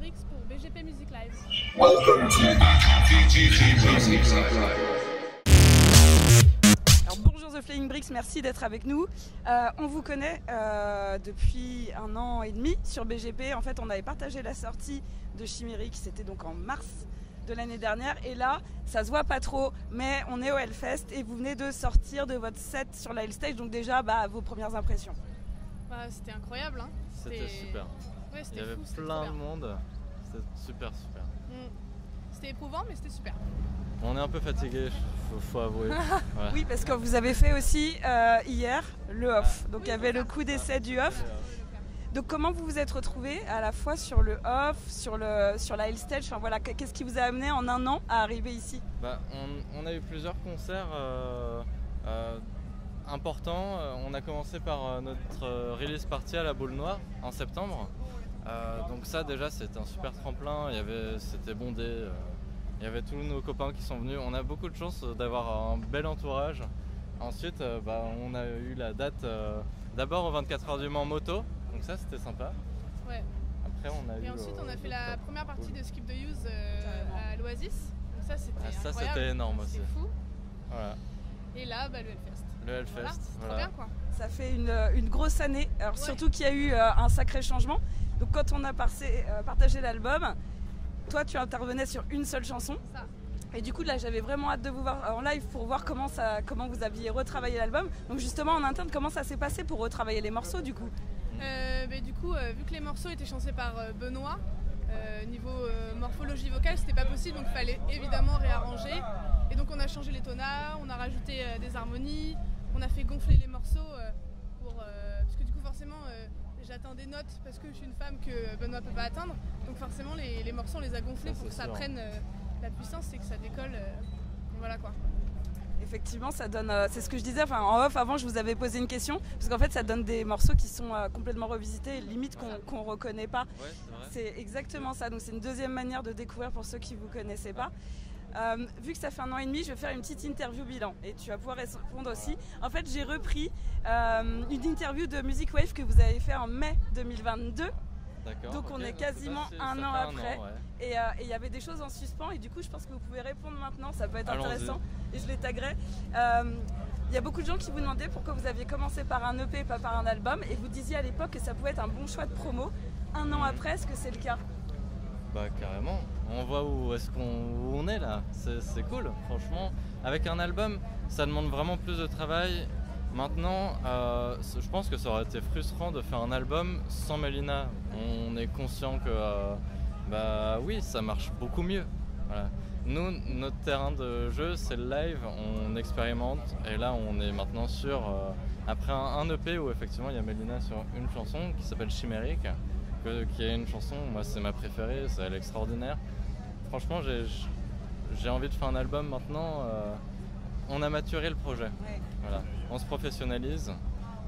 Brix pour BGP Music Live. Alors, bonjour The Flying Bricks, merci d'être avec nous. On vous connaît depuis 1 an et demi sur BGP. En fait, on avait partagé la sortie de Chimérique, c'était donc en mars de l'année dernière. Et là, ça se voit pas trop, mais on est au Hellfest et vous venez de sortir de votre set sur la Hellstage. Donc déjà, vos premières impressions. C'était incroyable. Hein. C'était super. Ouais, Il y avait plein de monde. C'était super. C'était éprouvant, mais c'était super. On est un peu fatigué, faut avouer. Voilà. Oui, parce que vous avez fait aussi hier le off. Donc il y avait le coup d'essai du off. Donc comment vous vous êtes retrouvés à la fois sur le off, sur la Hellstage, enfin voilà, qu'est-ce qui vous a amené en 1 an à arriver ici? On a eu plusieurs concerts importants. On a commencé par notre release party à la Boule Noire en septembre. Donc ça déjà c'était un super tremplin, c'était bondé. Il y avait tous nos copains qui sont venus. On a beaucoup de chance d'avoir un bel entourage. Ensuite, on a eu la date d'abord au 24 heures du Mans en moto. Donc ça, c'était sympa. Ouais. Après, ensuite, on a fait la première partie de Skip the Use à l'Oasis. Donc ça, c'était incroyable. Ça, c'était énorme aussi. C'est fou. Voilà. Et là, le Hellfest. Le Hellfest, voilà. C'est voilà. trop bien, quoi. Ça fait une grosse année. Alors surtout qu'il y a eu un sacré changement. Donc quand on a partagé l'album, toi, tu intervenais sur une seule chanson. Ça. Et du coup, là, j'avais vraiment hâte de vous voir en live pour voir comment vous aviez retravaillé l'album. Donc justement, en interne, comment ça s'est passé pour retravailler les morceaux, du coup? Du coup, vu que les morceaux étaient chantés par Benoît, niveau morphologie vocale, c'était pas possible, donc il fallait évidemment réarranger. Et donc on a changé les tonats, on a rajouté des harmonies, on a fait gonfler les morceaux parce que du coup forcément j'atteins des notes parce que je suis une femme que Benoît peut pas atteindre. Donc forcément les morceaux on les a gonflés pour que ça prenne la puissance et que ça décolle. Voilà quoi. Effectivement, ça donne, c'est ce que je disais, en off avant je vous avais posé une question, parce qu'en fait ça donne des morceaux qui sont complètement revisités, limite qu'on ne reconnaît pas. Ouais, c'est exactement ça, donc c'est une deuxième manière de découvrir pour ceux qui ne vous connaissaient pas. Vu que ça fait 1 an et demi, je vais faire une petite interview bilan et tu vas pouvoir répondre aussi. En fait, j'ai repris une interview de Music Wave que vous avez fait en mai 2022. Donc on est quasiment 1 an après. Et il y avait des choses en suspens et du coup je pense que vous pouvez répondre maintenant, ça peut être intéressant et je les taguerai. Il y a beaucoup de gens qui vous demandaient pourquoi vous aviez commencé par un EP et pas par un album et vous disiez à l'époque que ça pouvait être un bon choix de promo. 1 an après, est-ce que c'est le cas? Carrément, on voit où on est là, c'est cool franchement. Avec un album, ça demande vraiment plus de travail. Maintenant, je pense que ça aurait été frustrant de faire un album sans Mélina. On est conscient que oui, ça marche beaucoup mieux. Voilà. Nous, notre terrain de jeu, c'est le live, on expérimente et là on est maintenant sur après un EP où effectivement il y a Mélina sur une chanson qui s'appelle Chimérique, qui est une chanson, moi c'est ma préférée, elle est extraordinaire. Franchement, j'ai envie de faire un album maintenant. On a maturé le projet. Ouais. Voilà. On se professionnalise.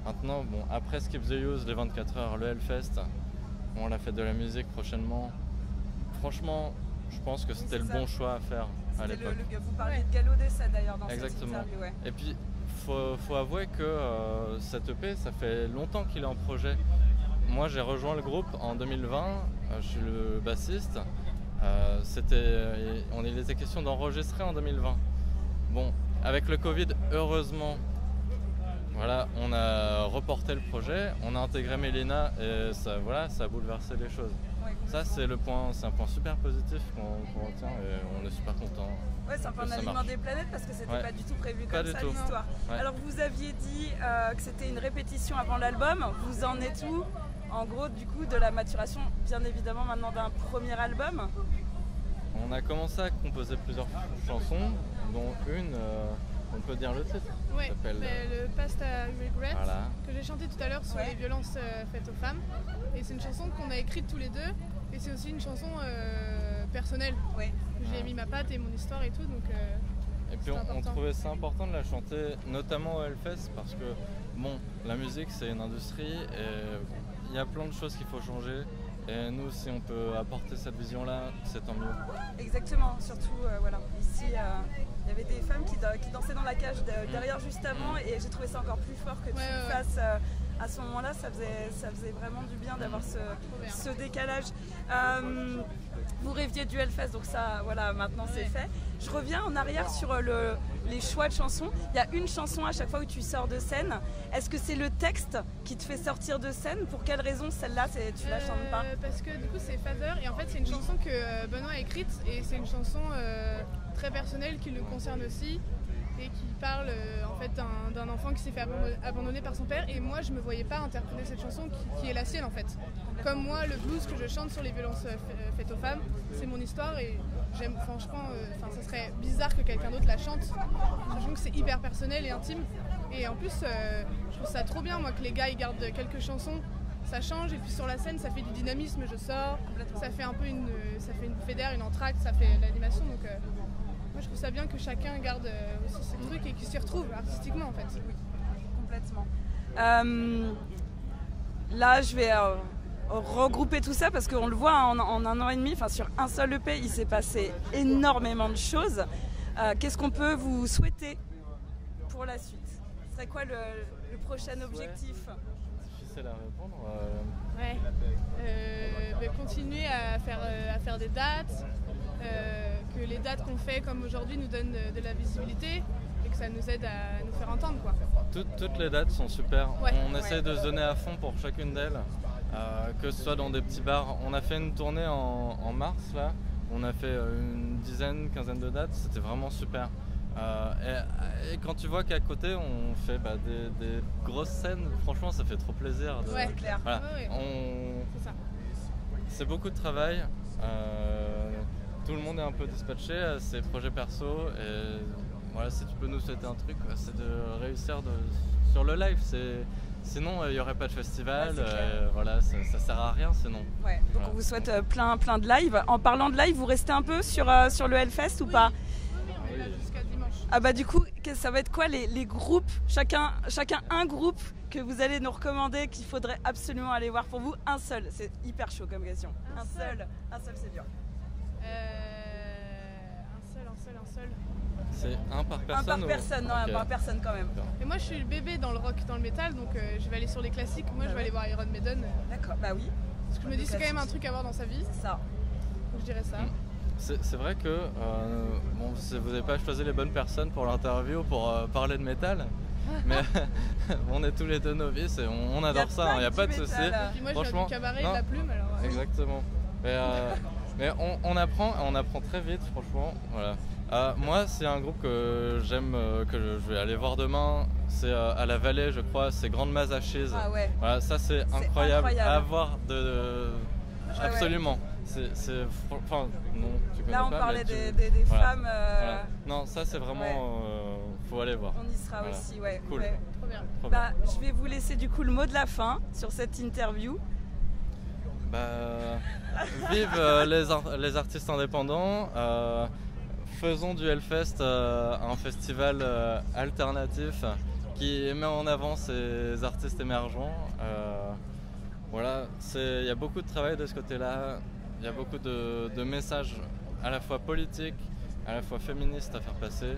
Maintenant, après Skip the Use, les 24 heures, le Hellfest, on a fait de la musique prochainement. Franchement, je pense que c'était le bon choix à faire à l'époque. Vous parliez de Gallo d'essai d'ailleurs dans Exactement. cette interview. Ouais. Et puis, faut avouer que cet EP, ça fait longtemps qu'il est en projet. Moi, j'ai rejoint le groupe en 2020. Je suis le bassiste. Il était question d'enregistrer en 2020. Bon, avec le Covid, heureusement, voilà, on a reporté le projet, on a intégré Mélina et ça a bouleversé les choses. Ouais, ça, c'est un point super positif qu'on retient et on est super content. Ouais, c'est un peu un alignement des planètes parce que c'était pas du tout prévu comme ça l'histoire. Ouais. Alors vous aviez dit que c'était une répétition avant l'album, vous en êtes où? En gros, du coup, de la maturation, bien évidemment, maintenant d'un premier album? On a commencé à composer plusieurs chansons, dont une, on peut dire le titre. Ouais, le Past I Regret, que j'ai chanté tout à l'heure sur les violences faites aux femmes. Et c'est une chanson qu'on a écrite tous les deux, et c'est aussi une chanson personnelle. Ouais. J'ai mis ma patte et mon histoire et tout, donc et puis on trouvait ça important de la chanter, notamment au Hellfest, parce que la musique c'est une industrie et il y a plein de choses qu'il faut changer. Et nous, si on peut apporter cette vision-là, c'est tant mieux. Exactement, surtout ici, il y avait des femmes qui dansaient dans la cage derrière juste avant et j'ai trouvé ça encore plus fort que tu fasses à ce moment-là, ça faisait vraiment du bien d'avoir ce décalage. Vous rêviez du Hellfest, donc ça, voilà, maintenant c'est fait. Je reviens en arrière sur les choix de chansons. Il y a une chanson à chaque fois où tu sors de scène. Est-ce que c'est le texte qui te fait sortir de scène? Pour quelle raison celle-là, tu la chantes pas? Parce que du coup c'est Father, et en fait c'est une chanson que Benoît a écrite, et c'est une chanson très personnelle qui le concerne aussi, et qui parle en fait d'un enfant qui s'est fait abandonner par son père, et moi je me voyais pas interpréter cette chanson qui est la sienne en fait. Comme moi, le blues que je chante sur les violences faites aux femmes, c'est mon histoire, et j'aime, franchement, ça serait bizarre que quelqu'un d'autre la chante, sachant que c'est hyper personnel et intime. Et en plus, je trouve ça trop bien moi que les gars ils gardent quelques chansons, ça change, et puis sur la scène ça fait du dynamisme, je sors, ça fait un peu une bouffée d'air, une entracte, ça fait l'animation, donc moi je trouve ça bien que chacun garde aussi ces trucs et qu'ils s'y retrouvent artistiquement en fait. Oui, complètement. Là je vais regrouper tout ça parce qu'on le voit en 1 an et demi, sur un seul EP il s'est passé énormément de choses. Qu'est-ce qu'on peut vous souhaiter pour la suite? Ce serait quoi le prochain objectif? C'est difficile à répondre. Continuer à faire des dates, que les dates qu'on fait comme aujourd'hui nous donnent de la visibilité et que ça nous aide à nous faire entendre, quoi. Toutes les dates sont super. Ouais. On essaie de se donner à fond pour chacune d'elles, que ce soit dans des petits bars. On a fait une tournée en mars là, on a fait une quinzaine de dates, c'était vraiment super. Et quand tu vois qu'à côté on fait des grosses scènes, franchement ça fait trop plaisir. Ouais, clair. Voilà. C'est ça. C'est beaucoup de travail. Tout le monde est un peu dispatché à ses projets perso, et voilà, si tu peux nous souhaiter un truc, c'est de réussir sur le live. Sinon il n'y aurait pas de festival, voilà, ça sert à rien sinon. Ouais, donc voilà. On vous souhaite plein de live. En parlant de live, vous restez un peu sur le Hellfest ou pas? Oui, jusqu'à dimanche. Ah bah du coup, ça va être quoi les groupes, chacun un groupe que vous allez nous recommander, qu'il faudrait absolument aller voir pour vous? Un seul, c'est hyper chaud comme question. Un seul c'est dur. Un seul. C'est un par personne? Un par personne, non, okay. Un par personne quand même. Et moi je suis le bébé dans le rock, dans le métal, donc je vais aller sur les classiques. Moi je vais aller voir Iron Maiden. D'accord, bah oui. Parce que je me dis c'est quand même un truc à voir dans sa vie. C'est ça. Donc je dirais ça. C'est vrai que vous n'avez pas choisi les bonnes personnes pour l'interview pour parler de métal, mais on est tous les deux novices et on adore ça, il n'y a pas de souci. Et puis moi je viens du cabaret de la plume alors. Exactement. Mais on apprend très vite, franchement. Voilà. Moi, c'est un groupe que j'aime, que je vais aller voir demain. C'est à la Vallée, je crois. C'est Grande Masse Ashes. Ah ouais. Voilà, ça c'est incroyable à voir absolument. Enfin, non, tu connais là, on pas, parlait des voilà. femmes. Voilà. Non, ça c'est vraiment. Faut aller voir. On y sera aussi, ouais. Cool. Ouais. Trop bien. Bah, je vais vous laisser du coup le mot de la fin sur cette interview. Vive les artistes indépendants. Faisons du Hellfest un festival alternatif qui met en avant ces artistes émergents. Voilà, il y a beaucoup de travail de ce côté-là. Il y a beaucoup de messages à la fois politiques, à la fois féministes à faire passer,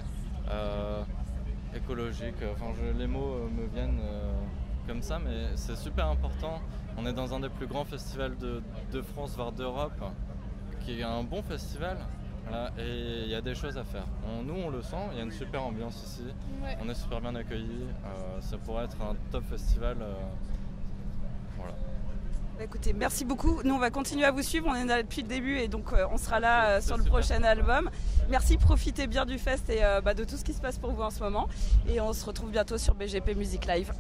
écologiques. Enfin, les mots me viennent comme ça, mais c'est super important. On est dans un des plus grands festivals de France, voire d'Europe, qui est un bon festival. Voilà, et il y a des choses à faire. Nous, on le sent, il y a une super ambiance ici. Ouais. On est super bien accueillis. Ça pourrait être un top festival. Voilà. Bah écoutez, merci beaucoup. Nous, on va continuer à vous suivre. On est là depuis le début et donc on sera là sur le prochain album. Merci, profitez bien du fest et de tout ce qui se passe pour vous en ce moment. Et on se retrouve bientôt sur BGP Music Live.